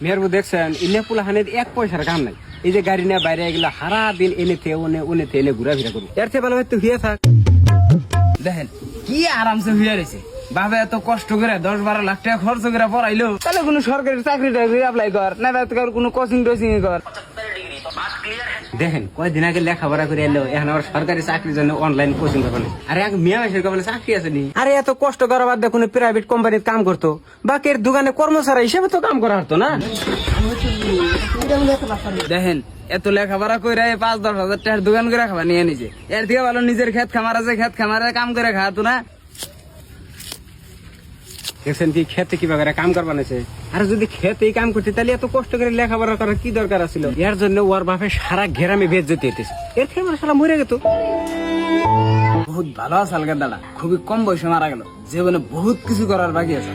মেয়ের বউ দেখছেন ইনে পোলা হানে এক পয়সার কাম নাই, এই যে গাড়ি নিয়ে বাইরে গেলে সারা দিন এনে এনে ঘুরাফিরা করবো, এর থেকে ভালো হয়তো হইয়া থাক। দেখেন কি আরামসে হইয়া রয়েছে, বাবা এত কষ্ট করে 10-12 লাখ টাকা খরচ করে পড়াইলো, তাহলে কোনো সরকারি চাকরি টাকরি অ্যাপ্লাই কর, না কোনো কোচিং টোচিং কর। দেখেন কয়দিন আগে লেখাপড়া করে এলো, এখন আবার সরকারি চাকরির জন্য অনলাইন কোচিং করবেন। আরে এক মেয়ে মাসের কপালে চাকরি আছে নি? আরে এত কষ্ট করার বাদ দিয়ে কোনো প্রাইভেট কোম্পানিতে কাম করতো, বাকির দোকানে কর্মচারী হিসেবে তো কাম করা হতো না। দেখেন এত লেখাপড়া করে 5-10 হাজার টাকার দোকান করে খাবার নিয়ে নিছে, এর থেকে ভালো নিজের ক্ষেত খামার আছে, ক্ষেত খামারে কাম করে খাওয়াতো না। দেখছেন কি খেতে কিভাবে কাম করবা নেছে, আর যদি খেতেই কাম করতে তাহলে এত কষ্ট করে লেখাপড়া করার কি দরকার ছিল? এর জন্য ওর বাপে সারা ঘেরামে বেচ যেতে হইতেছে, এর থেকে আমার সারা মরে গেত। বহুত ভালো আছে আলগার দাদা, খুবই কম বয়সে মারা গেল, জীবনে বহুত কিছু করার বাকি আছে।